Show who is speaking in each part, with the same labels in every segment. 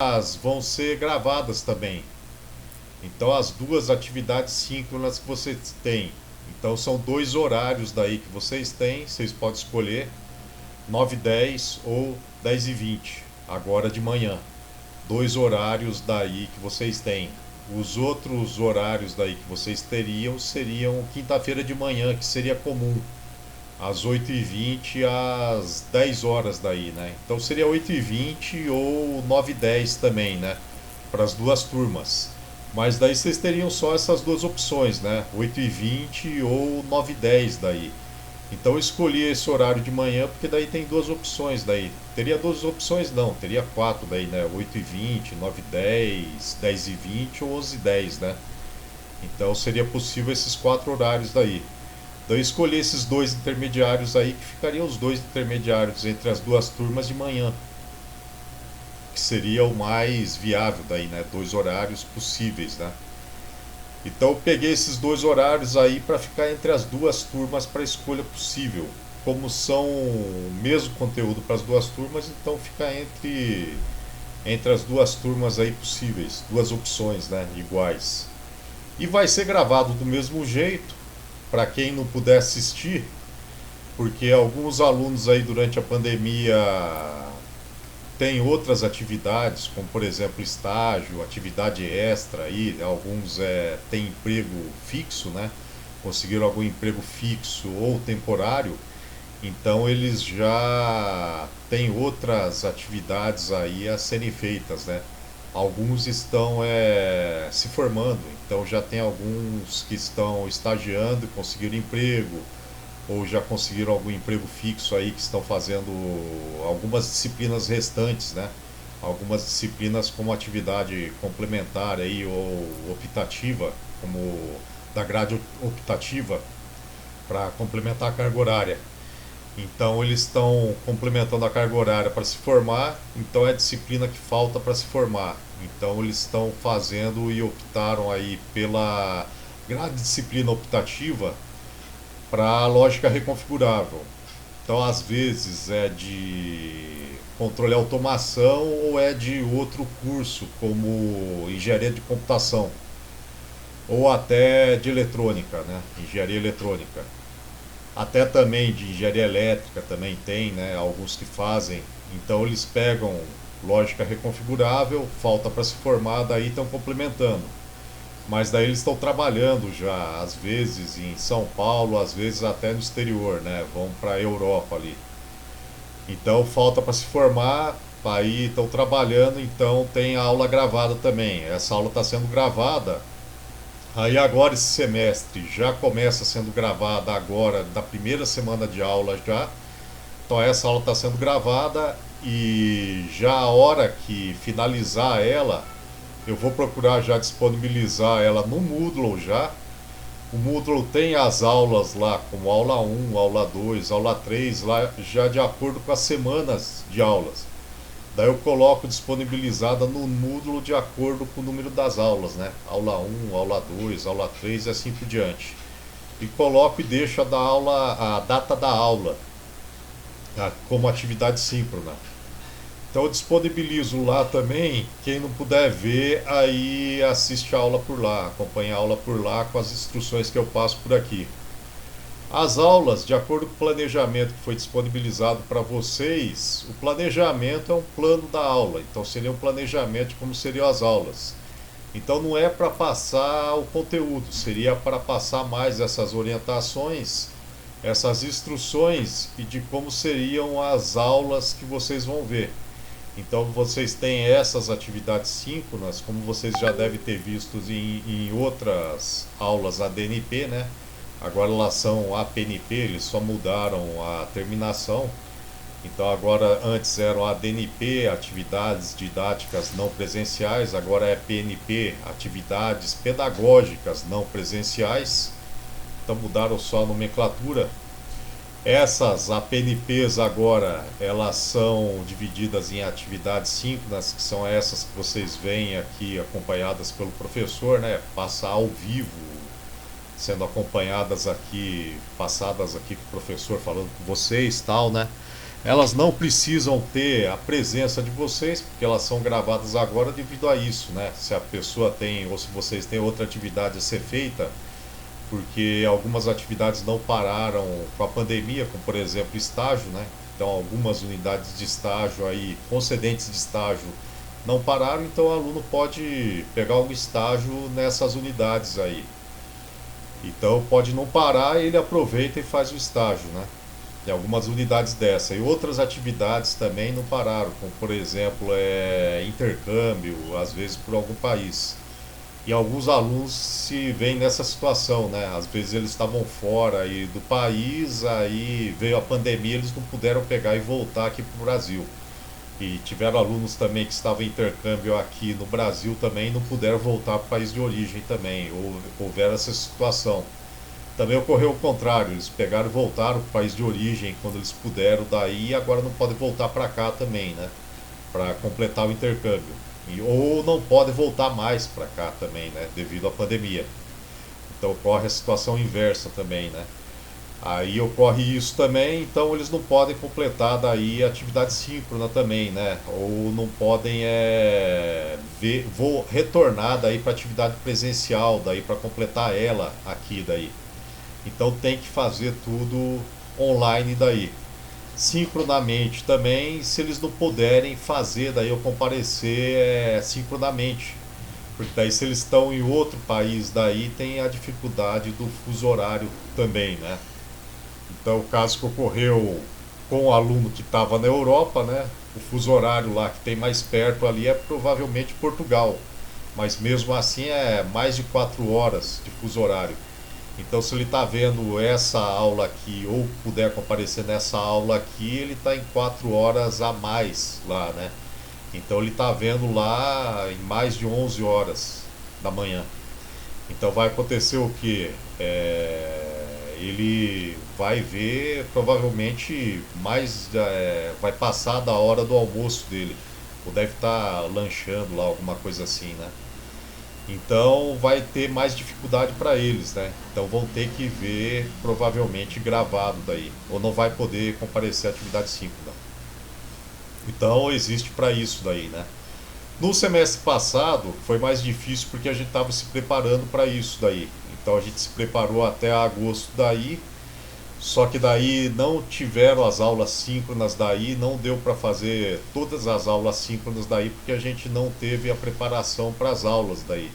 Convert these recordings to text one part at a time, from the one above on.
Speaker 1: As vão ser gravadas também. Então as duas atividades síncronas que vocês têm. Então são dois horários daí que vocês têm, vocês podem escolher 9h10 ou 10h20, agora de manhã. Dois horários daí que vocês têm. Os outros horários daí que vocês teriam seriam quinta-feira de manhã, que seria comum, às 8h20 às 10 horas daí, né? Então seria 8h20 ou 9h10 também, né? Para as duas turmas. Mas daí vocês teriam só essas duas opções, né? 8h20 ou 9h10 daí. Então eu escolhi esse horário de manhã porque daí tem duas opções daí. Teria duas opções não, teria quatro daí, né? 8h20, 9h10, 10h20 ou 11h10, né? Então seria possível esses quatro horários daí. Então eu escolhi esses dois intermediários aí, que ficariam os dois intermediários entre as duas turmas de manhã, que seria o mais viável daí, né? Dois horários possíveis, né? Então eu peguei esses dois horários aí para ficar entre as duas turmas para escolha possível. Como são o mesmo conteúdo para as duas turmas, então fica entre as duas turmas aí possíveis, duas opções, né, iguais. E vai ser gravado do mesmo jeito para quem não puder assistir, porque alguns alunos aí durante a pandemia têm outras atividades, como por exemplo estágio, atividade extra aí, alguns têm emprego fixo, né? Conseguiram algum emprego fixo ou temporário, então eles já têm outras atividades aí a serem feitas, né? Alguns estão se formando, então já tem alguns que estão estagiando e conseguiram emprego, ou já conseguiram algum emprego fixo aí que estão fazendo algumas disciplinas restantes, né? Algumas disciplinas como atividade complementar aí ou optativa, como da grade optativa para complementar a carga horária. Então eles estão complementando a carga horária para se formar, então é a disciplina que falta para se formar. Então eles estão fazendo e optaram aí pela grade de disciplina optativa para a lógica reconfigurável. Então, às vezes é de controle e automação ou é de outro curso, como engenharia de computação, ou até de eletrônica, né? Engenharia eletrônica. Até também de engenharia elétrica também tem, né? Alguns que fazem. Então eles pegam lógica reconfigurável, falta para se formar, daí estão complementando. Mas daí eles estão trabalhando já, às vezes em São Paulo, às vezes até no exterior, né? Vão para a Europa ali. Então falta para se formar, aí estão trabalhando, então tem a aula gravada também. Essa aula está sendo gravada. Aí agora esse semestre já começa sendo gravada agora, da primeira semana de aula já. Então essa aula está sendo gravada e já a hora que finalizar ela, eu vou procurar já disponibilizar ela no Moodle já. O Moodle tem as aulas lá, como aula um, aula 2, aula 3 lá já de acordo com as semanas de aulas. Daí eu coloco disponibilizada no Moodle de acordo com o número das aulas, né? Aula um, aula 2, aula 3 e assim por diante. E coloco e deixo a data da aula, tá? Como atividade síncrona. Então eu disponibilizo lá também, quem não puder ver, aí assiste a aula por lá, acompanha a aula por lá com as instruções que eu passo por aqui. As aulas, de acordo com o planejamento que foi disponibilizado para vocês, o planejamento é um plano da aula, então seria um planejamento de como seriam as aulas. Então não é para passar o conteúdo, seria para passar mais essas orientações, essas instruções e de como seriam as aulas que vocês vão ver. Então vocês têm essas atividades síncronas, como vocês já devem ter visto em outras aulas ADNP, né? Agora elas são APNP, eles só mudaram a terminação. Então agora antes eram ADNP, atividades didáticas não presenciais, agora é PNP, atividades pedagógicas não presenciais. Então mudaram só a nomenclatura. Essas APNPs agora, elas são divididas em atividades síncronas, que são essas que vocês veem aqui acompanhadas pelo professor, né? Passa ao vivo, sendo acompanhadas aqui, passadas aqui com o professor falando com vocês, tal, né? Elas não precisam ter a presença de vocês, porque elas são gravadas agora devido a isso, né? Se a pessoa tem, ou se vocês têm outra atividade a ser feita, porque algumas atividades não pararam com a pandemia, como por exemplo estágio, né? Então algumas unidades de estágio aí, concedentes de estágio, não pararam, então o aluno pode pegar um estágio nessas unidades aí. Então pode não parar, ele aproveita e faz o estágio, né? Tem algumas unidades dessa. E outras atividades também não pararam, como por exemplo intercâmbio, às vezes por algum país. E alguns alunos se veem nessa situação, né? Às vezes eles estavam fora aí do país, aí veio a pandemia, eles não puderam pegar e voltar aqui para o Brasil. E tiveram alunos também que estavam em intercâmbio aqui no Brasil também e não puderam voltar para o país de origem também. Houveram essa situação. Também ocorreu o contrário, eles pegaram e voltaram para o país de origem quando eles puderam daí e agora não podem voltar para cá também, né? Para completar o intercâmbio. Ou não podem voltar mais para cá também, né? Devido à pandemia. Então ocorre a situação inversa também, né? Aí ocorre isso também, então eles não podem completar daí a atividade síncrona também, né? Ou não podem vou retornar daí para atividade presencial, daí para completar ela aqui daí. Então tem que fazer tudo online daí. Sincronamente também, se eles não puderem fazer daí ou comparecer sincronamente. Porque daí se eles estão em outro país daí tem a dificuldade do fuso horário também, né? Então o caso que ocorreu com o aluno que estava na Europa, né? O fuso horário lá que tem mais perto ali é provavelmente Portugal. Mas mesmo assim é mais de 4 horas de fuso horário. Então, se ele está vendo essa aula aqui ou puder comparecer nessa aula aqui, ele está em 4 horas a mais lá, né? Então, ele está vendo lá em mais de 11 horas da manhã. Então, vai acontecer o que? Ele vai ver provavelmente vai passar da hora do almoço dele. Ou deve estar lanchando lá, alguma coisa assim, né? Então vai ter mais dificuldade para eles, né? Então vão ter que ver provavelmente gravado daí, ou não vai poder comparecer à atividade síncrona. Então existe para isso daí, né? No semestre passado foi mais difícil porque a gente estava se preparando para isso daí. Então a gente se preparou até agosto daí, só que daí não tiveram as aulas síncronas daí, não deu para fazer todas as aulas síncronas daí porque a gente não teve a preparação para as aulas daí.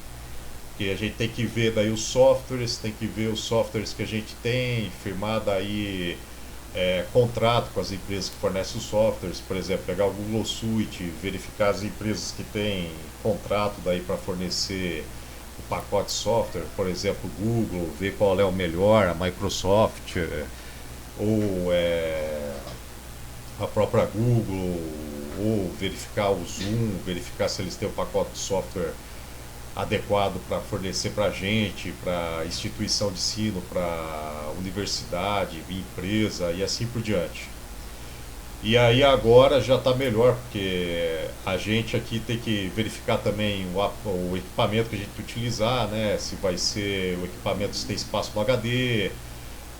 Speaker 1: Porque a gente tem que ver daí os softwares, tem que ver os softwares que a gente tem, firmar daí contrato com as empresas que fornecem os softwares, por exemplo, pegar o Google Suite, verificar as empresas que têm contrato daí para fornecer o pacote de software, por exemplo, o Google, ver qual é o melhor, a Microsoft, ou a própria Google, ou verificar o Zoom, verificar se eles têm o pacote de software adequado para fornecer para a gente, para instituição de ensino, para universidade, empresa e assim por diante. E aí agora já está melhor, porque a gente aqui tem que verificar também o equipamento que a gente utilizar, né? Se vai ser o equipamento, se tem espaço no HD,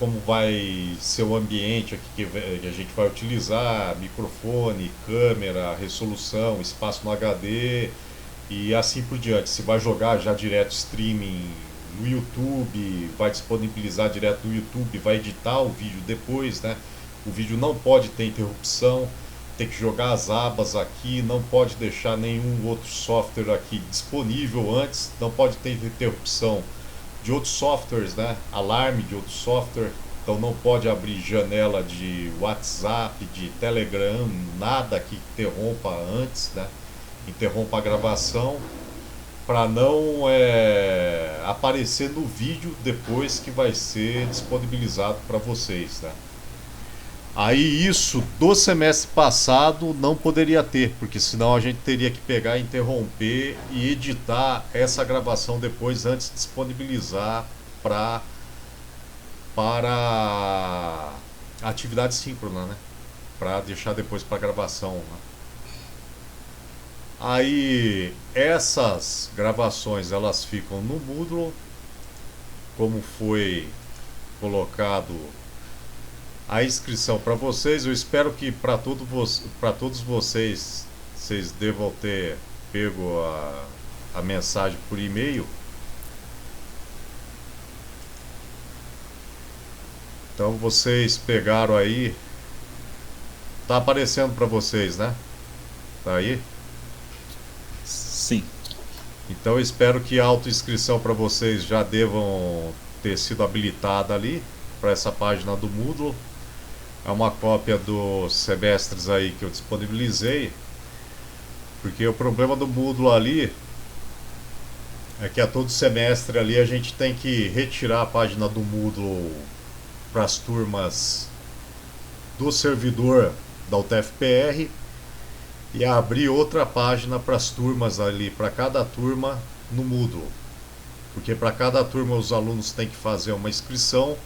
Speaker 1: como vai ser o ambiente aqui que a gente vai utilizar, microfone, câmera, resolução, espaço no HD e assim por diante. Se vai jogar já direto streaming no YouTube, vai disponibilizar direto no YouTube, vai editar o vídeo depois, né? O vídeo não pode ter interrupção, tem que jogar as abas aqui, não pode deixar nenhum outro software aqui disponível antes, não pode ter interrupção de outros softwares, né? Alarme de outro software. Então não pode abrir janela de WhatsApp, de Telegram, nada que interrompa antes, né? Interrompa a gravação para não aparecer no vídeo depois que vai ser disponibilizado para vocês, né? Aí isso do semestre passado não poderia ter, porque senão a gente teria que pegar, interromper e editar essa gravação depois antes de disponibilizar para para a atividade síncrona, né? Para deixar depois para gravação, né? Aí essas gravações elas ficam no Moodle, como foi colocado a inscrição para vocês. Eu espero que para todos vocês, vocês devam ter pego a mensagem por e-mail. Então vocês pegaram aí, tá aparecendo para vocês, né? Tá aí?
Speaker 2: Sim.
Speaker 1: Então eu espero que a autoinscrição para vocês já devam ter sido habilitada ali para essa página do Moodle. É uma cópia dos semestres aí que eu disponibilizei, porque o problema do Moodle ali é que a todo semestre ali a gente tem que retirar a página do Moodle para as turmas do servidor da UTFPR e abrir outra página para as turmas ali, para cada turma no Moodle. Porque para cada turma os alunos têm que fazer uma inscrição,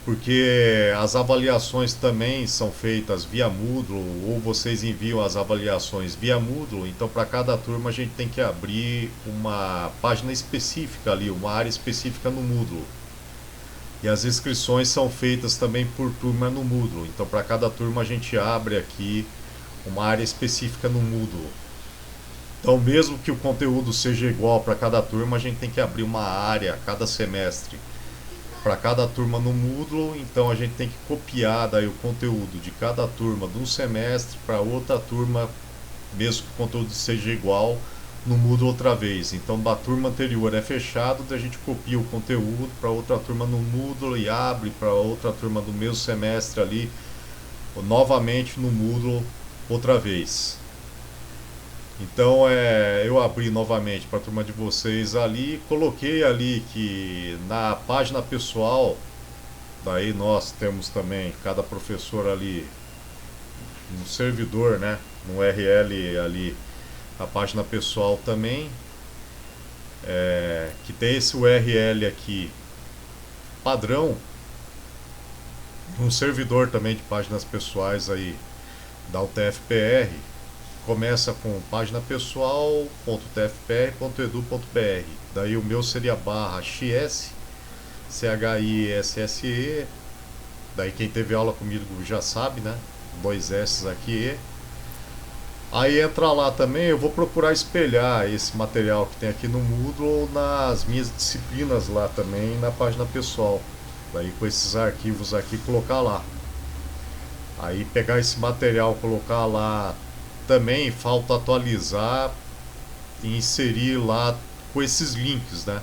Speaker 1: porque as avaliações também são feitas via Moodle, ou vocês enviam as avaliações via Moodle, então para cada turma a gente tem que abrir uma página específica ali, uma área específica no Moodle. E as inscrições são feitas também por turma no Moodle, então para cada turma a gente abre aqui uma área específica no Moodle. Então, mesmo que o conteúdo seja igual para cada turma, a gente tem que abrir uma área a cada semestre para cada turma no Moodle. Então, a gente tem que copiar daí o conteúdo de cada turma de um semestre para outra turma, mesmo que o conteúdo seja igual, no Moodle outra vez. Então, da turma anterior é fechado, daí a gente copia o conteúdo para outra turma no Moodle e abre para outra turma do mesmo semestre ali, novamente no Moodle outra vez. Então eu abri novamente para a turma de vocês ali, coloquei ali que na página pessoal, daí nós temos também cada professor ali no servidor, né, no URL ali, a página pessoal também, que tem esse URL aqui padrão, um servidor também de páginas pessoais aí da UTFPR. Começa com página pessoal.tfpr.edu.br. Daí o meu seria /xs, CHISSE. Daí quem teve aula comigo já sabe, né? 2 S aqui. Aí entra lá também, eu vou procurar espelhar esse material que tem aqui no Moodle nas minhas disciplinas lá também, na página pessoal. Daí com esses arquivos aqui colocar lá. Aí pegar esse material, colocar lá. Também falta atualizar e inserir lá com esses links, né?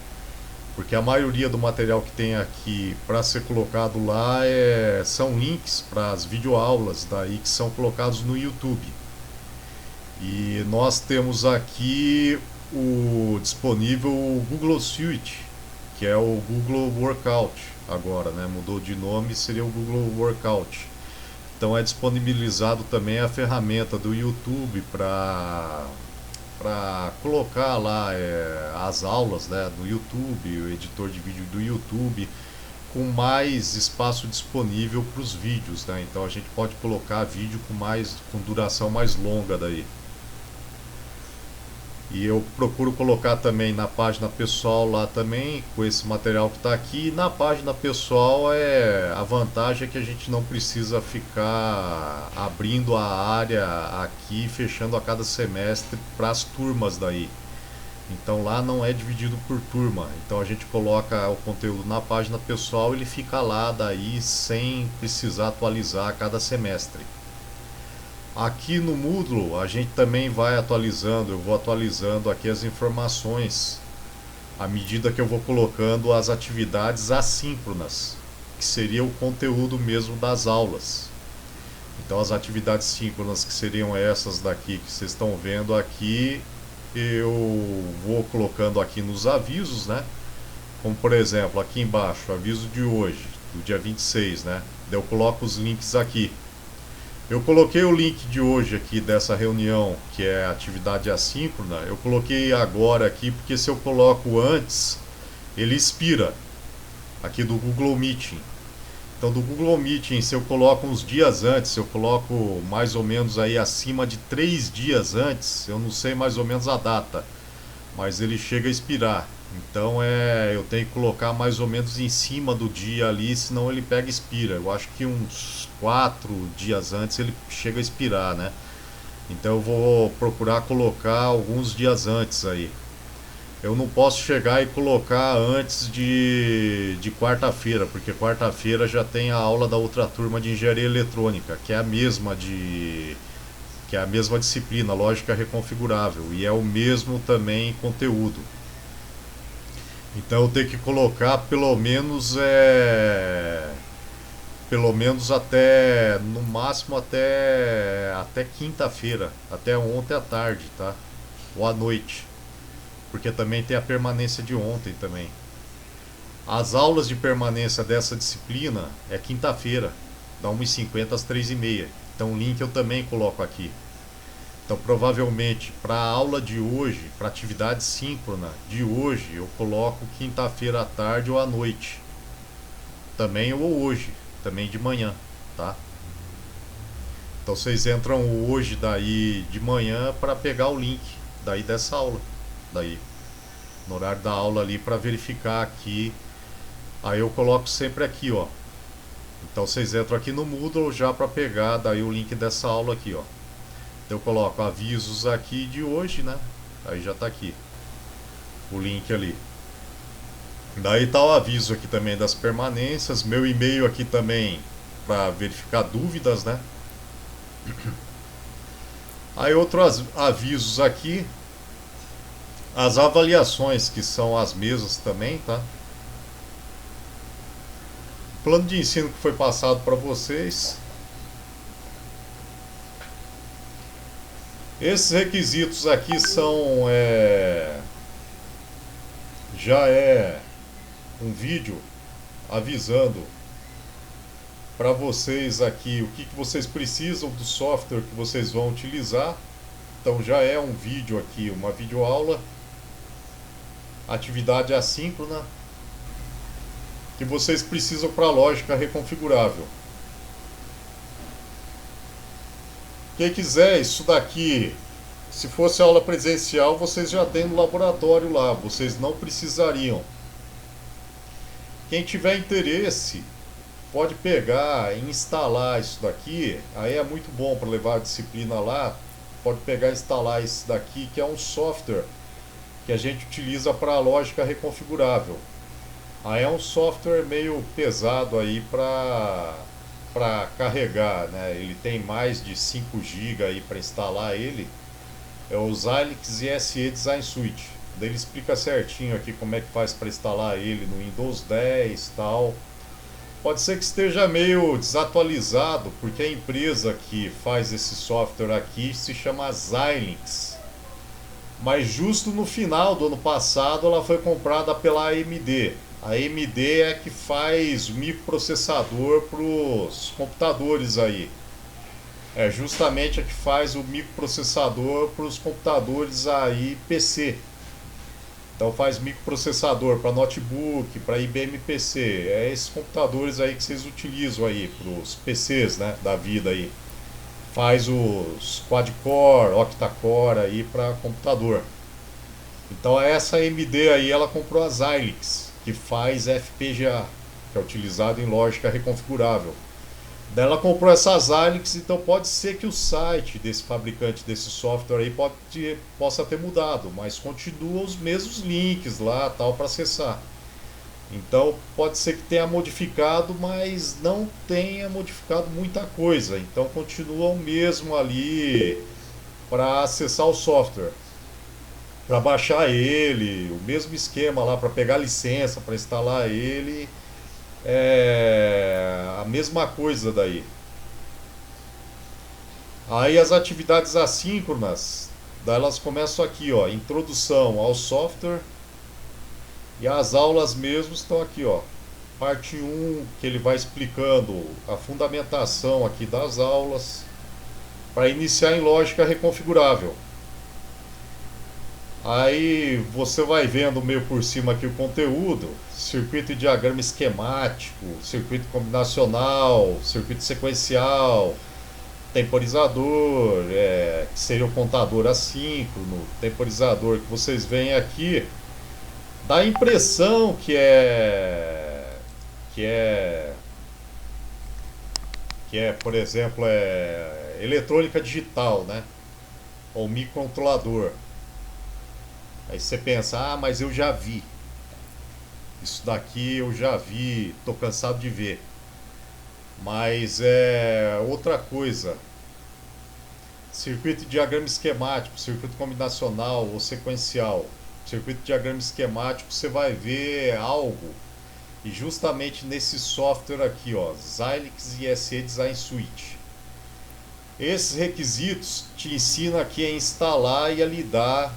Speaker 1: Porque a maioria do material que tem aqui para ser colocado lá são links para as videoaulas daí que são colocados no YouTube. E nós temos aqui o disponível o Google Suite, que é o Google Workout agora, né? Mudou de nome, seria o Google Workout. Então é disponibilizado também a ferramenta do YouTube para colocar lá as aulas, né, do YouTube, o editor de vídeo do YouTube, com mais espaço disponível para os vídeos, né? Então a gente pode colocar vídeo com duração mais longa daí. E eu procuro colocar também na página pessoal lá também, com esse material que está aqui. E na página pessoal a vantagem é que a gente não precisa ficar abrindo a área aqui, fechando a cada semestre para as turmas daí. Então lá não é dividido por turma. Então a gente coloca o conteúdo na página pessoal, ele fica lá daí sem precisar atualizar a cada semestre. Aqui no Moodle a gente também vai atualizando, eu vou atualizando aqui as informações à medida que eu vou colocando as atividades assíncronas, que seria o conteúdo mesmo das aulas. Então as atividades síncronas, que seriam essas daqui que vocês estão vendo aqui, eu vou colocando aqui nos avisos, né? Como por exemplo, aqui embaixo, aviso de hoje, do dia 26, né? Eu coloco os links aqui. Eu coloquei o link de hoje aqui dessa reunião, que é a atividade assíncrona. Eu coloquei agora aqui, porque se eu coloco antes, ele expira. Aqui do Google Meeting. Então do Google Meeting, se eu coloco uns dias antes, se eu coloco mais ou menos aí acima de 3 dias antes, eu não sei mais ou menos a data, mas ele chega a expirar. Então eu tenho que colocar mais ou menos em cima do dia ali, senão ele pega e expira. Eu acho que uns 4 dias antes ele chega a expirar, né? Então eu vou procurar colocar alguns dias antes aí. Eu não posso chegar e colocar antes de quarta-feira, porque quarta-feira já tem a aula da outra turma de engenharia eletrônica, que é a mesma disciplina, lógica reconfigurável, e é o mesmo também conteúdo. Então eu tenho que colocar pelo menos até no máximo até quinta-feira, até ontem à tarde, tá? Ou à noite, porque também tem a permanência de ontem também. As aulas de permanência dessa disciplina é quinta-feira, da 1h50 às 3h30. Então o link eu também coloco aqui. Então provavelmente para a aula de hoje, para atividade síncrona de hoje, eu coloco quinta-feira à tarde ou à noite. Também ou hoje, também de manhã, tá? Então vocês entram hoje daí de manhã para pegar o link daí dessa aula, daí no horário da aula ali para verificar aqui. Aí eu coloco sempre aqui, ó. Então vocês entram aqui no Moodle já para pegar daí o link dessa aula aqui, ó. Então eu coloco avisos aqui de hoje, né? Aí já tá aqui o link ali. Daí tá o aviso aqui também das permanências, meu e-mail aqui também para verificar dúvidas, né? Aí outros avisos aqui, as avaliações que são as mesas também, tá? Plano de ensino que foi passado para vocês. Esses requisitos aqui são já é um vídeo avisando para vocês aqui o que vocês precisam do software que vocês vão utilizar. Então já é um vídeo aqui, uma videoaula, atividade assíncrona, que vocês precisam para a lógica reconfigurável. Quem quiser isso daqui, se fosse aula presencial, vocês já têm no laboratório lá, vocês não precisariam. Quem tiver interesse, pode pegar e instalar isso daqui, aí é muito bom para levar a disciplina lá. Pode pegar e instalar isso daqui, que é um software que a gente utiliza para a lógica reconfigurável. Aí é um software meio pesado aí para carregar, né? Ele tem mais de 5 GB aí para instalar ele. É o Xilinx ISE Design Suite. Daí ele explica certinho aqui como é que faz para instalar ele no Windows 10 e tal. Pode ser que esteja meio desatualizado, porque a empresa que faz esse software aqui se chama Xilinx. Mas justo no final do ano passado ela foi comprada pela AMD. A AMD é que faz o microprocessador para os computadores aí. É justamente a que faz o microprocessador para os computadores aí PC. Então faz microprocessador para notebook, para IBM PC. É esses computadores aí que vocês utilizam aí para os PCs, né, da vida aí. Faz os quad-core, octa-core aí para computador. Então essa AMD aí ela comprou a Xilinx, que faz FPGA, que é utilizado em lógica reconfigurável. Daí ela comprou essa Xilinx, então pode ser que o site desse fabricante desse software aí possa ter mudado, mas continua os mesmos links lá tal para acessar. Então pode ser que tenha modificado, mas não tenha modificado muita coisa. Então continua o mesmo ali para acessar o software, para baixar ele, o mesmo esquema lá para pegar licença, para instalar ele. É a mesma coisa daí. Aí as atividades assíncronas, daí elas começam aqui, ó, introdução ao software, e as aulas mesmo estão aqui, ó. Parte 1, que ele vai explicando a fundamentação aqui das aulas, para iniciar em lógica reconfigurável. Aí você vai vendo meio por cima aqui o conteúdo, circuito e diagrama esquemático, circuito combinacional, circuito sequencial, temporizador, que seria o contador assíncrono, temporizador que vocês veem aqui, dá a impressão que é, por exemplo, eletrônica digital, né? Ou microcontrolador. Aí você pensa, ah, mas eu já vi. Isso daqui eu já vi, tô cansado de ver. Mas é outra coisa. Circuito de diagrama esquemático, circuito combinacional ou sequencial. Circuito de diagrama esquemático você vai ver algo. E justamente nesse software aqui, ó, Xilinx ISE Design Suite. Esses requisitos te ensinam aqui a instalar e a lidar.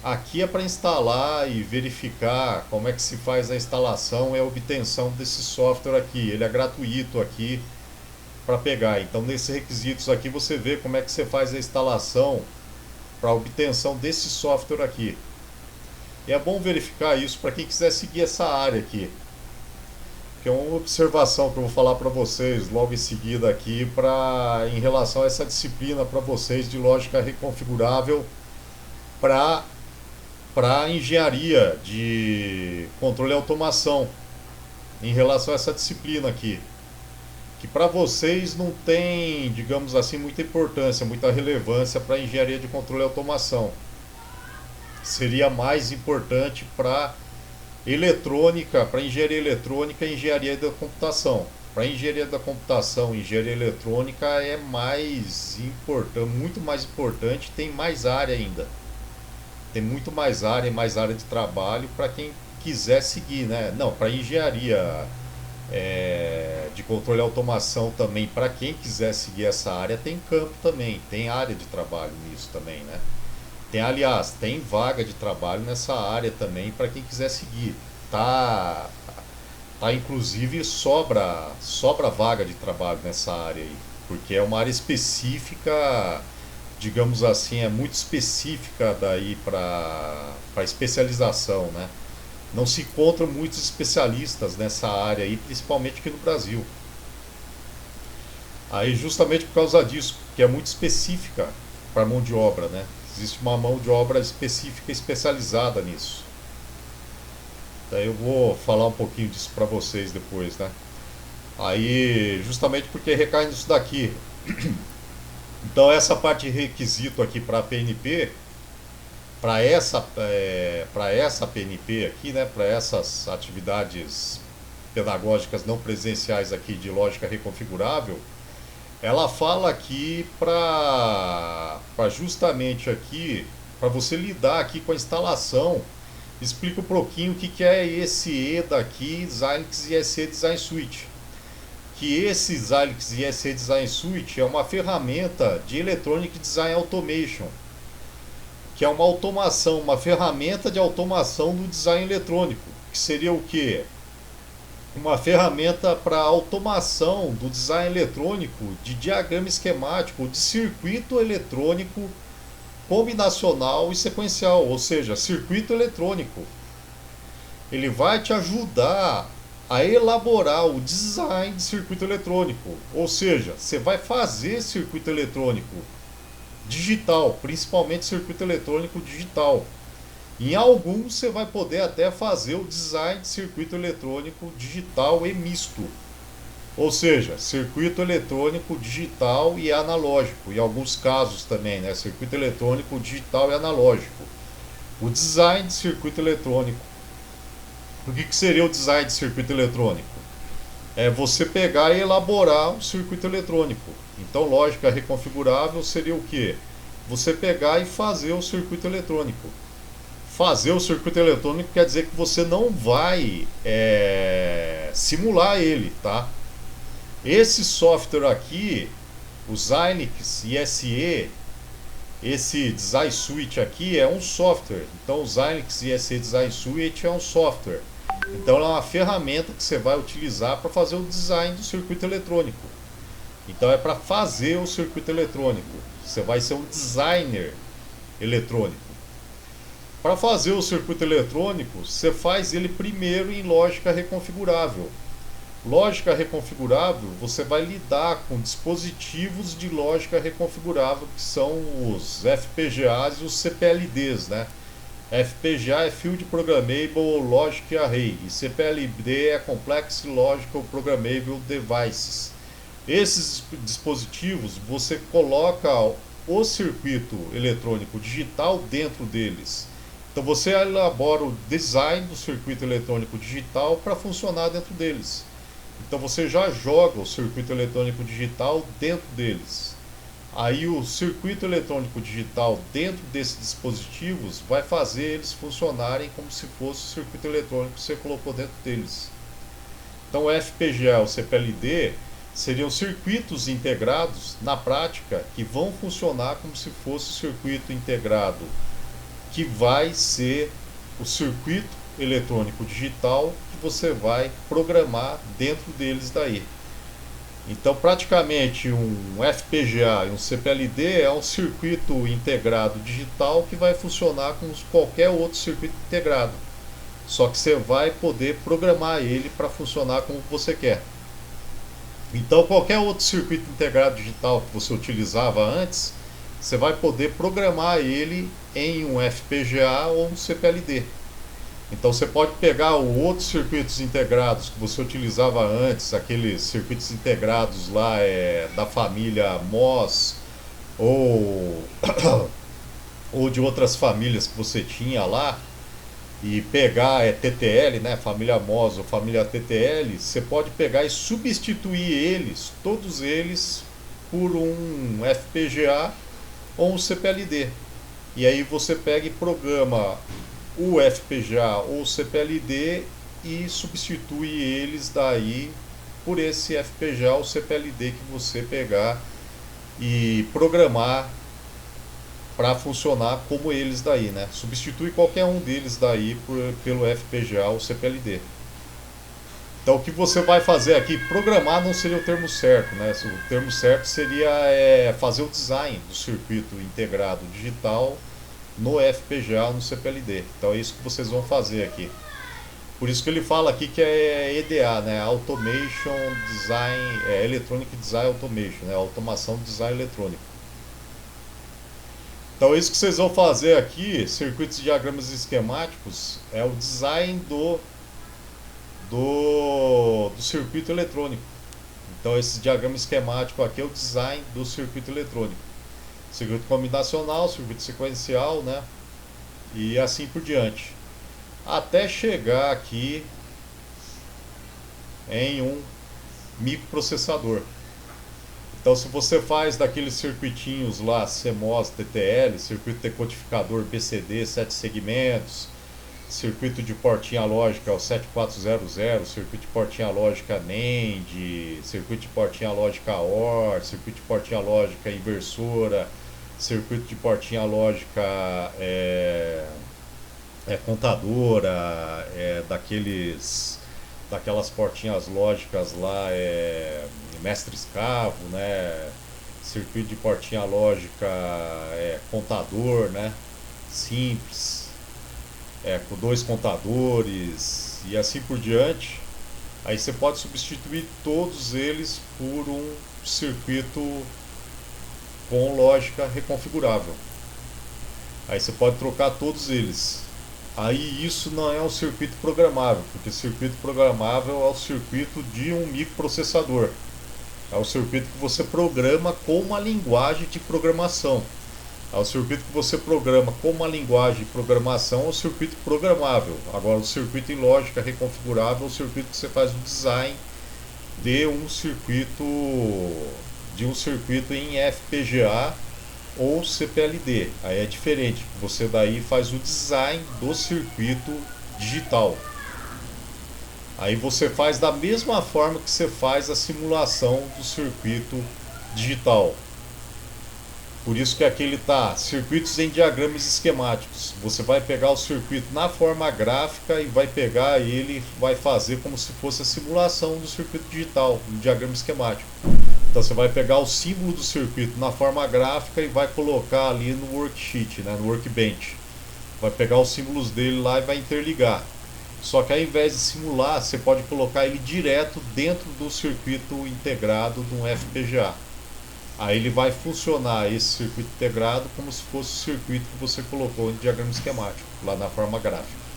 Speaker 1: Aqui é para instalar e verificar como é que se faz a instalação e a obtenção desse software aqui. Ele é gratuito aqui para pegar. Então, nesses requisitos aqui você vê como é que você faz a instalação para a obtenção desse software aqui. E é bom verificar isso para quem quiser seguir essa área aqui. Que é uma observação que eu vou falar para vocês logo em seguida aqui em relação a essa disciplina para vocês de lógica reconfigurável para engenharia de controle e automação em relação a essa disciplina aqui, que para vocês não tem, digamos assim, muita importância, muita relevância para engenharia de controle e automação. Seria mais importante para eletrônica, para engenharia eletrônica e engenharia da computação. Para engenharia da computação e engenharia eletrônica é mais importante, muito mais importante, tem mais área ainda. Tem muito mais área de trabalho para quem quiser seguir, né? Não, para engenharia de controle e automação também, para quem quiser seguir essa área, tem campo também, tem área de trabalho nisso também, né? Aliás, tem vaga de trabalho nessa área também para quem quiser seguir. Tá inclusive sobra vaga de trabalho nessa área aí, porque é uma área específica, digamos assim, é muito específica daí para especialização, né? Não se encontram muitos especialistas nessa área aí, principalmente aqui no Brasil. Aí justamente por causa disso, que é muito específica para mão de obra, né? Existe uma mão de obra específica especializada nisso. Daí eu vou falar um pouquinho disso para vocês depois, né? Aí justamente porque recai nisso daqui. Então essa parte de requisito aqui para a PNP, para essa PNP aqui, né, para essas atividades pedagógicas não presenciais aqui de lógica reconfigurável, ela fala aqui para justamente aqui para você lidar aqui com a instalação. Explica um pouquinho o que é esse E daqui, Xilinx ISE Design Suite. Que esse Xilinx ISE Design Suite é uma ferramenta de Electronic Design Automation, que é uma automação, uma ferramenta de automação do design eletrônico, que seria o quê? Uma ferramenta para automação do design eletrônico de diagrama esquemático, de circuito eletrônico combinacional e sequencial, ou seja, circuito eletrônico. Ele vai te ajudar a elaborar o design de circuito eletrônico, ou seja, você vai fazer circuito eletrônico digital, principalmente circuito eletrônico digital. Em alguns você vai poder até fazer o design de circuito eletrônico digital e misto. Ou seja, circuito eletrônico digital e analógico. Em alguns casos também, né? Circuito eletrônico digital e analógico. O design de circuito eletrônico. O que seria o design de circuito eletrônico? É você pegar e elaborar um circuito eletrônico. Então, lógica reconfigurável seria o quê? Você pegar e fazer o circuito eletrônico. Fazer o circuito eletrônico quer dizer que você não vai simular ele, tá? Esse software aqui, o Xilinx ISE, esse Design Suite aqui é um software. Então, o Xilinx ISE Design Suite é um software. Então, é uma ferramenta que você vai utilizar para fazer o design do circuito eletrônico. Então, é para fazer o circuito eletrônico. Você vai ser um designer eletrônico. Para fazer o circuito eletrônico, você faz ele primeiro em lógica reconfigurável. Lógica reconfigurável, você vai lidar com dispositivos de lógica reconfigurável, que são os FPGAs e os CPLDs, né? FPGA é Field Programmable Logic Array e CPLD é Complex Logical Programmable Devices. Esses dispositivos você coloca o circuito eletrônico digital dentro deles. Então você elabora o design do circuito eletrônico digital para funcionar dentro deles. Então você já joga o circuito eletrônico digital dentro deles. Aí o circuito eletrônico digital dentro desses dispositivos vai fazer eles funcionarem como se fosse o circuito eletrônico que você colocou dentro deles. Então o FPGA, o CPLD, seriam circuitos integrados na prática que vão funcionar como se fosse o circuito integrado que vai ser o circuito eletrônico digital que você vai programar dentro deles daí. Então praticamente um FPGA e um CPLD é um circuito integrado digital que vai funcionar como qualquer outro circuito integrado. Só que você vai poder programar ele para funcionar como você quer. Então qualquer outro circuito integrado digital que você utilizava antes, você vai poder programar ele em um FPGA ou um CPLD. Então você pode pegar os outros circuitos integrados que você utilizava antes, aqueles circuitos integrados lá da família MOS ou, ou de outras famílias que você tinha lá, e pegar TTL, né, família MOS ou família TTL, você pode pegar e substituir eles, todos eles, por um FPGA ou um CPLD. E aí você pega e programa o FPGA ou o CPLD e substitui eles daí por esse FPGA ou CPLD que você pegar e programar para funcionar como eles daí, né? Substitui qualquer um deles daí pelo FPGA ou CPLD. Então o que você vai fazer aqui, programar não seria o termo certo, né? O termo certo seria fazer o design do circuito integrado digital no FPGA ou no CPLD. Então é isso que vocês vão fazer aqui. Por isso que ele fala aqui que é EDA, né? Automation Design, Electronic Design Automation, né? Automação do design eletrônico. Então isso que vocês vão fazer aqui, circuitos, diagramas esquemáticos, é o design do circuito eletrônico. Então esse diagrama esquemático aqui é o design do circuito eletrônico. Circuito combinacional, circuito sequencial, né? E assim por diante. Até chegar aqui em um microprocessador. Então se você faz daqueles circuitinhos lá, CMOS, TTL, circuito decodificador BCD, 7 segmentos, circuito de portinha lógica, o 7400, circuito de portinha lógica NAND, circuito de portinha lógica OR, circuito de portinha lógica inversora, circuito de portinha lógica contadora, daquelas portinhas lógicas lá, mestre escravo, né? Circuito de portinha lógica contador, né? Simples, com dois contadores e assim por diante. Aí você pode substituir todos eles por um circuito com lógica reconfigurável. Aí você pode trocar todos eles. Aí isso não é um circuito programável, porque circuito programável é o circuito de um microprocessador. É o circuito que você programa com uma linguagem de programação. É o circuito que você programa com uma linguagem de programação, é o circuito programável. Agora o circuito em lógica reconfigurável é o circuito que você faz o design de um circuito em FPGA ou CPLD. Aí é diferente, você daí faz o design do circuito digital. Aí você faz da mesma forma que você faz a simulação do circuito digital. Por isso que aqui ele está, circuitos em diagramas esquemáticos. Você vai pegar o circuito na forma gráfica e vai pegar ele, vai fazer como se fosse a simulação do circuito digital, no diagrama esquemático. Então você vai pegar o símbolo do circuito na forma gráfica e vai colocar ali no worksheet, né, no workbench. Vai pegar os símbolos dele lá e vai interligar. Só que ao invés de simular, você pode colocar ele direto dentro do circuito integrado de um FPGA. Aí ele vai funcionar esse circuito integrado como se fosse o circuito que você colocou no diagrama esquemático. lá na forma gráfica.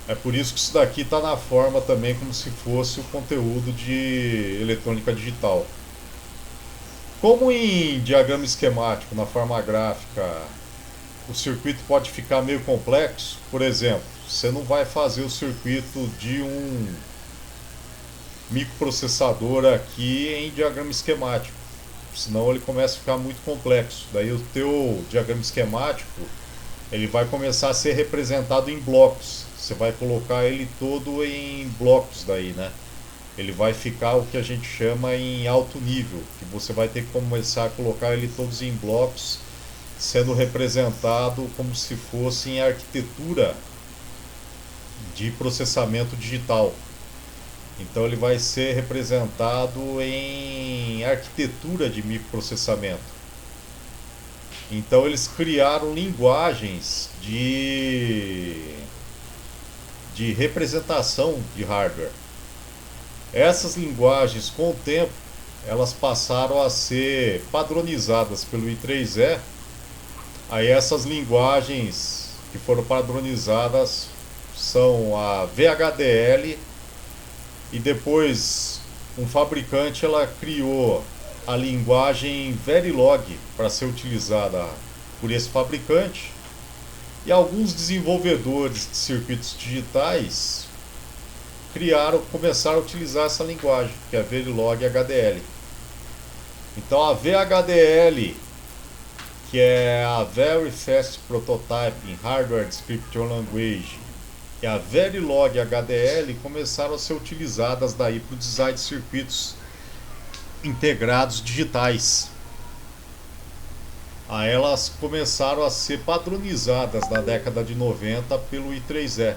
Speaker 1: É por isso que isso daqui está na forma também como se fosse o conteúdo de eletrônica digital. Como em diagrama esquemático, na forma gráfica, o circuito pode ficar meio complexo, por exemplo, você não vai fazer o circuito de um microprocessador aqui em diagrama esquemático, senão ele começa a ficar muito complexo. Daí o teu diagrama esquemático ele vai começar a ser representado em blocos. Você vai colocar ele todo em blocos daí, né? Ele vai ficar o que a gente chama em alto nível, que você vai ter que começar a colocar ele todos em blocos, sendo representado como se fosse em arquitetura de processamento digital. Então ele vai ser representado em arquitetura de microprocessamento. Então eles criaram linguagens de representação de hardware. Essas linguagens, com o tempo, elas passaram a ser padronizadas pelo I3E. Aí essas linguagens que foram padronizadas são a VHDL, e depois um fabricante ela criou a linguagem Verilog para ser utilizada por esse fabricante, e alguns desenvolvedores de circuitos digitais começaram a utilizar essa linguagem, que é a Verilog HDL. Então a VHDL, que é a Very Fast Prototyping Hardware Description Language, e a Verilog HDL começaram a ser utilizadas daí para o design de circuitos integrados digitais. Aí elas começaram a ser padronizadas na década de 90 pelo I3E.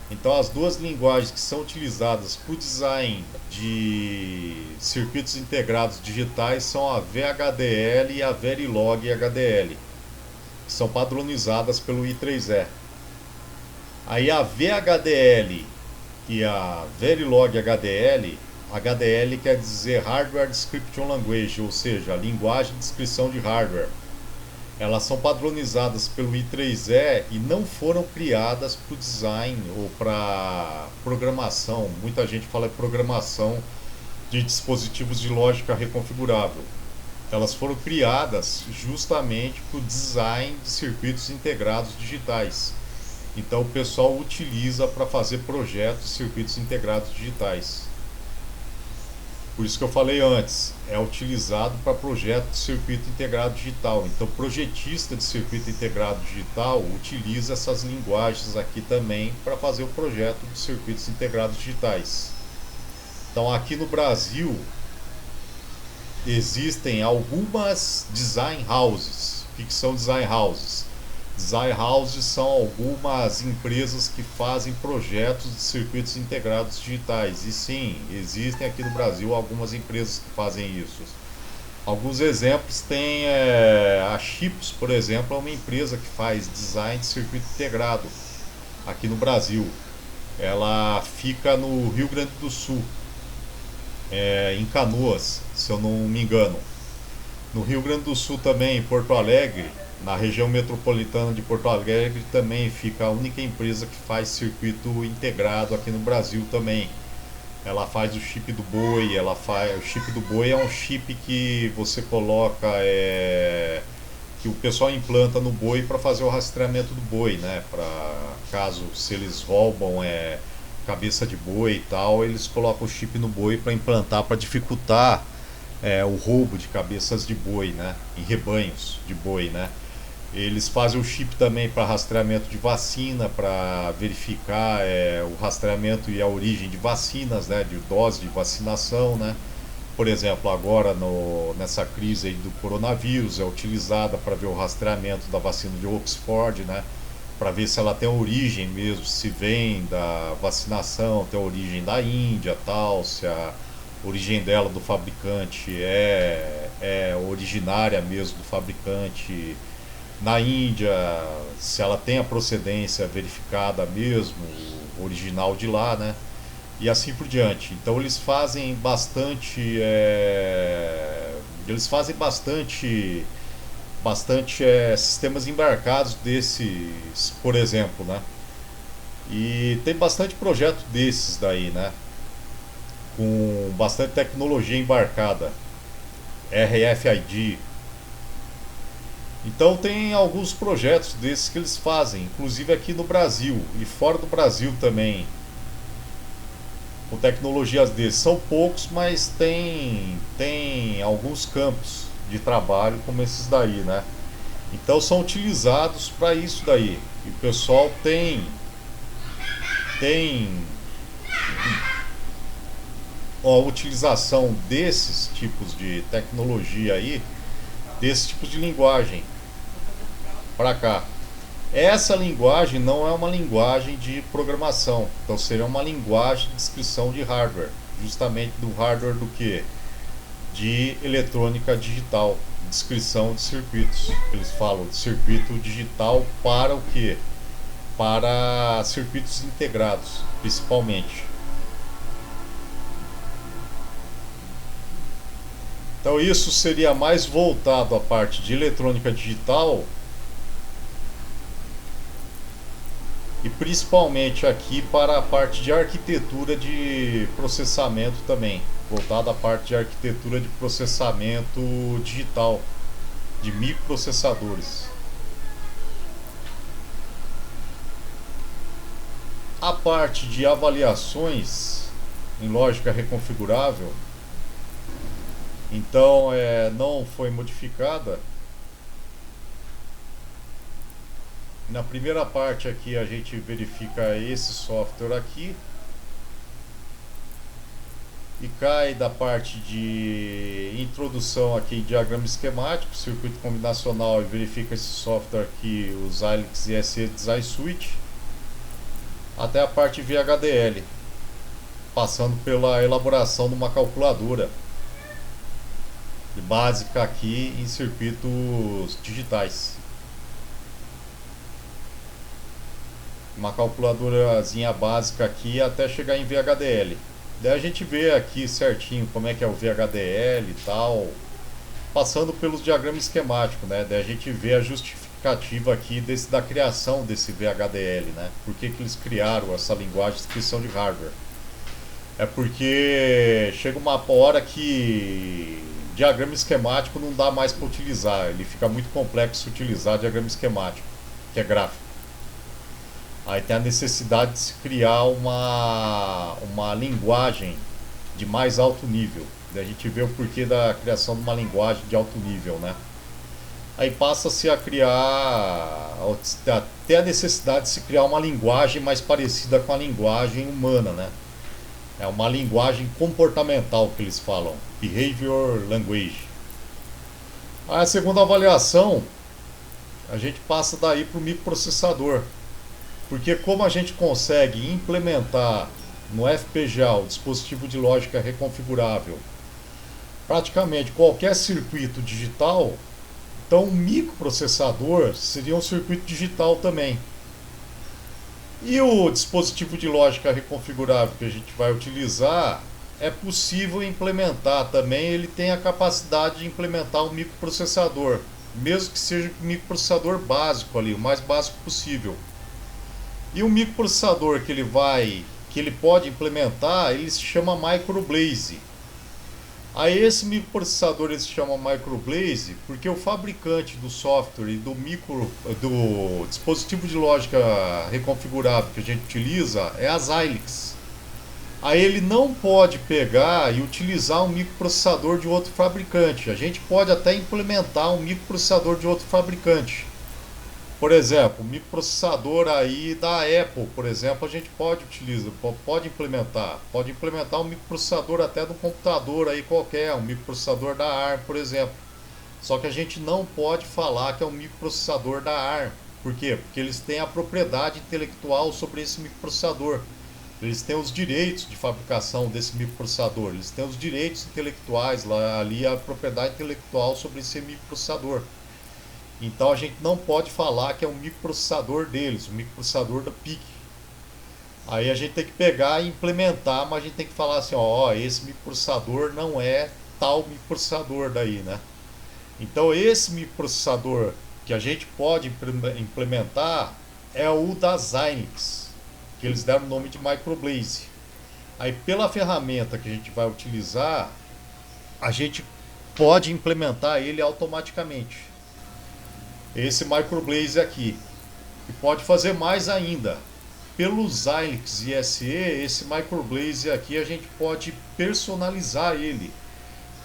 Speaker 1: Então as duas linguagens que são utilizadas para o design de circuitos integrados digitais são a VHDL e a Verilog HDL, que são padronizadas pelo I3E. Aí a VHDL e a Verilog HDL, HDL quer dizer Hardware Description Language, ou seja, a linguagem de descrição de hardware. Elas são padronizadas pelo I3E e não foram criadas para o design ou para programação. Muita gente fala de programação de dispositivos de lógica reconfigurável. Elas foram criadas justamente para o design de circuitos integrados digitais. Então o pessoal utiliza para fazer projetos de circuitos integrados digitais. Por isso que eu falei antes, é utilizado para projeto de circuito integrado digital. Então, projetista de circuito integrado digital utiliza essas linguagens aqui também para fazer o projeto de circuitos integrados digitais. Então, aqui no Brasil, existem algumas design houses. O que são design houses? Design houses são algumas empresas que fazem projetos de circuitos integrados digitais. E sim, existem aqui no Brasil algumas empresas que fazem isso. Alguns exemplos tem a Chips, por exemplo, é uma empresa que faz design de circuito integrado aqui no Brasil. Ela fica no Rio Grande do Sul, em Canoas, se eu não me engano. No Rio Grande do Sul também, em Porto Alegre, na região metropolitana de Porto Alegre, também fica a única empresa que faz circuito integrado aqui no Brasil também. Ela faz o chip do boi, o chip do boi é um chip que você coloca, que o pessoal implanta no boi para fazer o rastreamento do boi, né? Para caso se eles roubam cabeça de boi e tal, eles colocam o chip no boi para implantar, para dificultar o roubo de cabeças de boi, né? Em rebanhos de boi, né? Eles fazem o chip também para rastreamento de vacina, para verificar o rastreamento e a origem de vacinas, né, de dose de vacinação, né? Por exemplo, agora nessa crise aí do coronavírus, é utilizada para ver o rastreamento da vacina de Oxford, né? Para ver se ela tem origem mesmo, se vem da vacinação, tem origem da Índia, tal, se a origem dela do fabricante é originária mesmo do fabricante na Índia, se ela tem a procedência verificada mesmo, original de lá, né? E assim por diante. Então eles fazem bastante bastante sistemas embarcados desses, por exemplo, né? E tem bastante projeto desses daí, né? Com bastante tecnologia embarcada, RFID. Então tem alguns projetos desses que eles fazem, inclusive aqui no Brasil e fora do Brasil também, com tecnologias desses. São poucos, mas tem alguns campos de trabalho como esses daí, né? Então são utilizados para isso daí. E o pessoal tem a utilização desses tipos de tecnologia aí, desses tipos de linguagem para cá. Essa linguagem não é uma linguagem de programação, então seria uma linguagem de descrição de hardware, justamente do hardware do que? De eletrônica digital, descrição de circuitos. Eles falam de circuito digital para o que? Para circuitos integrados, principalmente. Então isso seria mais voltado à parte de eletrônica digital e principalmente aqui para a parte de arquitetura de processamento também, voltado à parte de arquitetura de processamento digital, de microprocessadores. A parte de avaliações em lógica reconfigurável, então não foi modificada. Na primeira parte aqui a gente verifica esse software aqui e cai da parte de introdução aqui em diagrama esquemático, circuito combinacional, e verifica esse software aqui, o Xilinx ISE Design Suite, até a parte VHDL, passando pela elaboração de uma calculadora básica aqui em circuitos digitais. Uma calculadorazinha básica aqui até chegar em VHDL. Daí a gente vê aqui certinho como é que é o VHDL e tal, passando pelos diagramas esquemáticos, né? Daí a gente vê a justificativa aqui da criação desse VHDL, né? Por que eles criaram essa linguagem de descrição de hardware? É porque chega uma hora que diagrama esquemático não dá mais para utilizar, ele fica muito complexo utilizar diagrama esquemático, que é gráfico. Aí tem a necessidade de se criar uma linguagem de mais alto nível. Daí a gente vê o porquê da criação de uma linguagem de alto nível, né? Aí passa-se a criar, até a necessidade de se criar uma linguagem mais parecida com a linguagem humana, né? É uma linguagem comportamental que eles falam, Behavior Language. A segunda avaliação, a gente passa daí para o microprocessador. Porque como a gente consegue implementar no FPGA, o dispositivo de lógica reconfigurável, praticamente qualquer circuito digital, então um microprocessador seria um circuito digital também. E o dispositivo de lógica reconfigurável que a gente vai utilizar, é possível implementar também, ele tem a capacidade de implementar um microprocessador, mesmo que seja um microprocessador básico ali, o mais básico possível. E o microprocessador que ele pode implementar, ele se chama Microblaze. Aí esse microprocessador ele se chama Microblaze porque o fabricante do software e do dispositivo de lógica reconfigurável que a gente utiliza é a Xilinx. Aí ele não pode pegar e utilizar um microprocessador de outro fabricante. A gente pode até implementar um microprocessador de outro fabricante. Por exemplo, o microprocessador aí da Apple, por exemplo, a gente pode implementar um microprocessador até do computador aí qualquer, um microprocessador da ARM, por exemplo. Só que a gente não pode falar que é um microprocessador da ARM. Por quê? Porque eles têm a propriedade intelectual sobre esse microprocessador. Eles têm os direitos de fabricação desse microprocessador, eles têm os direitos intelectuais lá, ali a propriedade intelectual sobre esse microprocessador. Então a gente não pode falar que é um microprocessador deles, um microprocessador da PIC. Aí a gente tem que pegar e implementar, mas a gente tem que falar assim, ó, esse microprocessador não é tal microprocessador daí, né? Então esse microprocessador que a gente pode implementar é o da Xilinx, que eles deram o nome de Microblaze. Aí pela ferramenta que a gente vai utilizar, a gente pode implementar ele automaticamente. Esse Microblaze aqui. E pode fazer mais ainda. Pelo Xilinx ISE, esse Microblaze aqui a gente pode personalizar ele.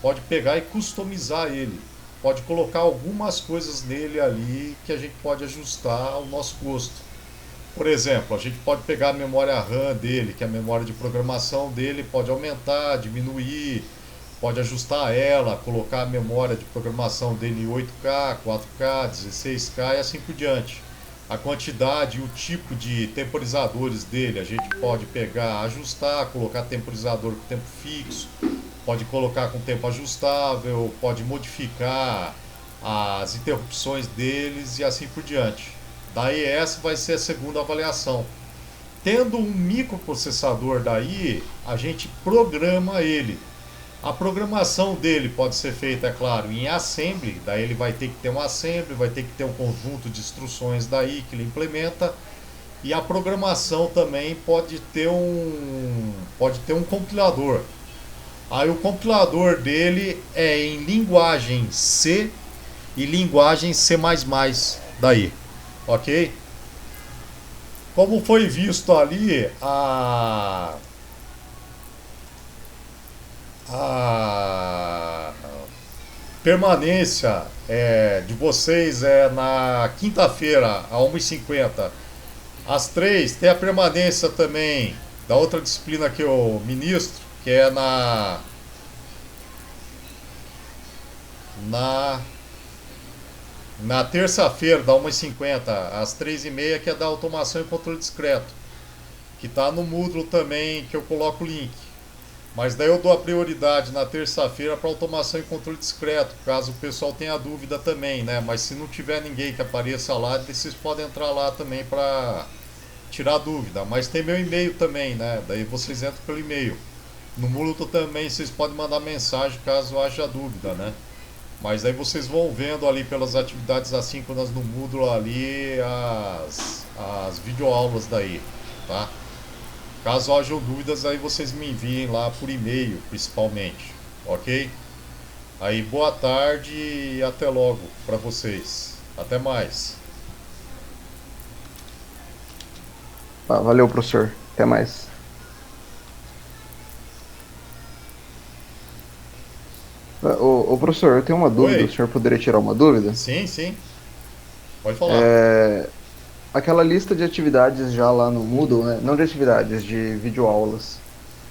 Speaker 1: Pode pegar e customizar ele. Pode colocar algumas coisas nele ali que a gente pode ajustar ao nosso gosto. Por exemplo, a gente pode pegar a memória RAM dele, que é a memória de programação dele, pode aumentar, diminuir, pode ajustar ela, colocar a memória de programação dele em 8K, 4K, 16K e assim por diante. A quantidade e o tipo de temporizadores dele, a gente pode pegar, ajustar, colocar temporizador com tempo fixo, pode colocar com tempo ajustável, pode modificar as interrupções deles e assim por diante. Daí essa vai ser a segunda avaliação. Tendo um microprocessador daí, a gente programa ele. A programação dele pode ser feita, é claro, em assembly, daí ele vai ter que ter um assembly, vai ter que ter um conjunto de instruções daí que ele implementa. E a programação também pode ter um compilador. Aí o compilador dele é em linguagem C e linguagem C++ daí, ok? Como foi visto ali, a permanência de vocês é na quinta-feira, a 1h50. Às 3 tem a permanência também da outra disciplina que eu ministro, que é na terça-feira, da 1h50, às 3h30, que é da automação e controle discreto, que está no Moodle também, que eu coloco o link. Mas daí eu dou a prioridade na terça-feira para automação e controle discreto, caso o pessoal tenha dúvida também, né? Mas se não tiver ninguém que apareça lá, vocês podem entrar lá também para tirar dúvida. Mas tem meu e-mail também, né? Daí vocês entram pelo e-mail. No Moodle também vocês podem mandar mensagem caso haja dúvida, né? Mas aí vocês vão vendo ali pelas atividades assíncronas no Moodle ali as videoaulas daí, tá? Caso hajam dúvidas, aí vocês me enviem lá por e-mail, principalmente, ok? Aí boa tarde e até logo para vocês. Até mais.
Speaker 2: Valeu, professor. Até mais. Professor, eu tenho uma dúvida. O
Speaker 1: Oi?
Speaker 2: senhor poderia tirar uma dúvida?
Speaker 1: Sim, sim. Pode falar.
Speaker 2: É, Aquela lista de atividades já lá no Moodle, né? Não de atividades, de videoaulas.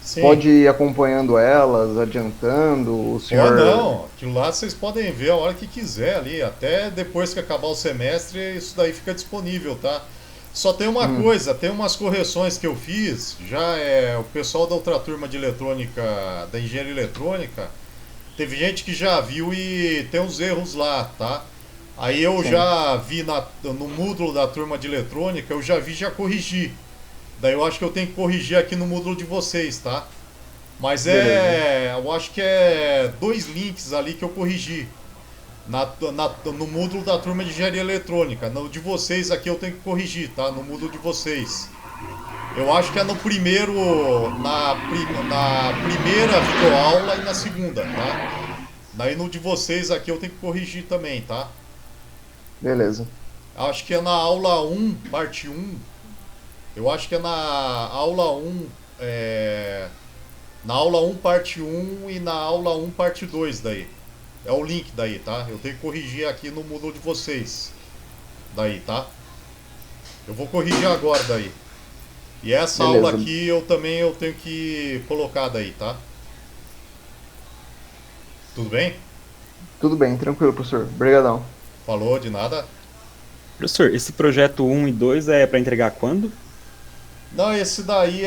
Speaker 1: Sim.
Speaker 2: Pode ir acompanhando elas, adiantando, o
Speaker 1: Ou
Speaker 2: senhor...
Speaker 1: não, aquilo lá vocês podem ver a hora que quiser ali, até depois que acabar o semestre, isso daí fica disponível, tá? Só tem uma
Speaker 2: Hum,
Speaker 1: coisa, tem umas correções que eu fiz, já o pessoal da outra turma de eletrônica, da engenharia eletrônica, teve gente que já viu e tem uns erros lá, tá? Aí eu
Speaker 2: sim,
Speaker 1: já vi no módulo da turma de eletrônica, eu já vi, já corrigi. Daí eu acho que eu tenho que corrigir aqui no módulo de vocês, tá? Mas
Speaker 2: beleza.
Speaker 1: eu acho que é 2 links ali que eu corrigi. No módulo da turma de engenharia eletrônica. No de vocês aqui eu tenho que corrigir, tá? No módulo de vocês. Eu acho que é no primeiro. Na primeira videoaula e na segunda, tá? Daí no de vocês aqui eu tenho que corrigir também, tá?
Speaker 2: Beleza.
Speaker 1: Acho que é na aula um parte um. Eu acho que é na aula um. Na aula um parte um e na aula um parte 2 daí. É o link daí, tá? Eu tenho que corrigir aqui no Moodle de vocês. Daí, tá? Eu vou corrigir agora daí. E essa aula
Speaker 2: Beleza.
Speaker 1: aqui eu tenho que colocar daí, tá? Tudo bem?
Speaker 2: Tudo bem, tranquilo, professor. Obrigadão.
Speaker 1: Falou de nada?
Speaker 3: Professor, esse projeto 1 e 2 é para entregar quando?
Speaker 1: Não, esse daí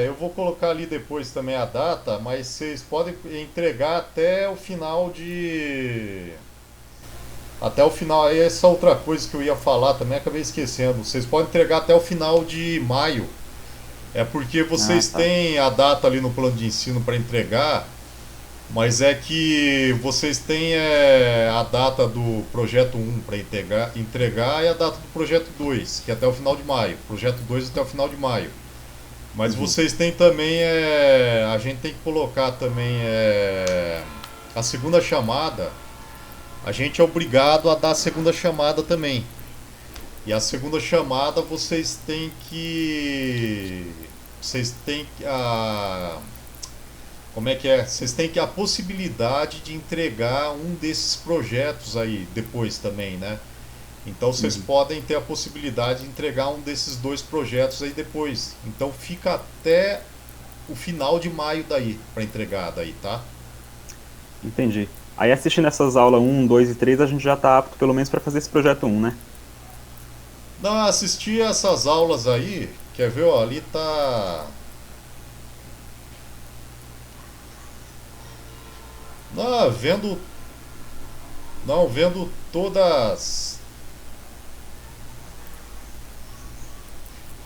Speaker 1: eu vou colocar ali depois também a data, mas vocês podem entregar até o final de. Até o final, essa outra coisa que eu ia falar também acabei esquecendo. Vocês podem entregar até o final de maio. É porque
Speaker 2: Ah,
Speaker 1: vocês
Speaker 2: tá.
Speaker 1: têm a data ali no plano de ensino para entregar Mas é que vocês têm a data do projeto 1 para entregar e a data do projeto 2, que é até o final de maio. Projeto 2 até o final de maio. Mas vocês têm também, a gente tem que colocar também a segunda chamada. A gente é obrigado a dar a segunda chamada também. E a segunda chamada como é que é? Vocês têm que a possibilidade de entregar um desses projetos aí depois também, né? Então vocês podem ter a possibilidade de entregar um desses dois projetos aí depois. Então fica até o final de maio daí para entregar daí, tá?
Speaker 3: Entendi. Aí assistindo essas aulas 1, 2 e 3, a gente já tá apto pelo menos para fazer esse projeto 1, né?
Speaker 1: Não, assistir essas aulas aí, quer ver, ó, ali tá. Não, vendo. Não, vendo todas.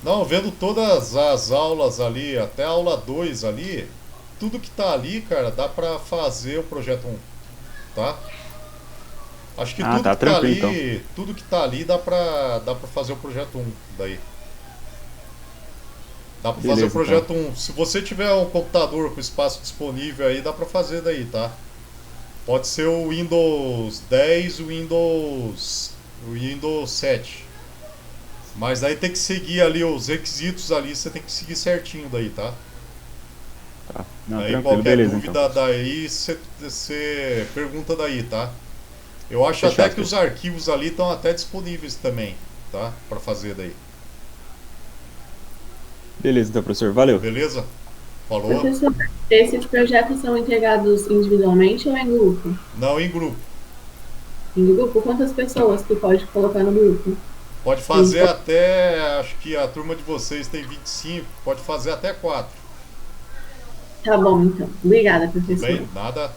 Speaker 1: Não, vendo todas as aulas ali, até a aula 2 ali, tudo que tá ali, cara, dá pra fazer o projeto 1, tá? Acho que
Speaker 3: Ah, tá tranquilo então.
Speaker 1: tudo que tá ali dá pra fazer o projeto 1 daí. Dá pra fazer o
Speaker 3: Beleza, então.
Speaker 1: projeto 1. Se você tiver um computador com espaço disponível aí, dá pra fazer daí, tá? Pode ser o Windows 10, o Windows 7. Mas aí tem que seguir ali os requisitos ali, você tem que seguir certinho daí, tá?
Speaker 3: Tá. Não,
Speaker 1: Aí
Speaker 3: tranquilo,
Speaker 1: qualquer
Speaker 3: beleza então.
Speaker 1: dúvida daí, você pergunta daí, tá? Eu acho até
Speaker 3: Fechado,
Speaker 1: que os
Speaker 3: fechado.
Speaker 1: arquivos ali estão até disponíveis também, tá? Pra fazer daí.
Speaker 3: Beleza então, professor. Valeu.
Speaker 1: Beleza? Falou?
Speaker 4: Professor, esses projetos são entregados individualmente ou em grupo?
Speaker 1: Não, em grupo.
Speaker 4: Em grupo, quantas pessoas que pode colocar no grupo?
Speaker 1: Pode fazer até, acho que a turma de vocês tem 25, pode fazer até 4.
Speaker 4: Tá bom, então. Obrigada,
Speaker 1: Tudo
Speaker 4: professor.
Speaker 1: bem? Nada.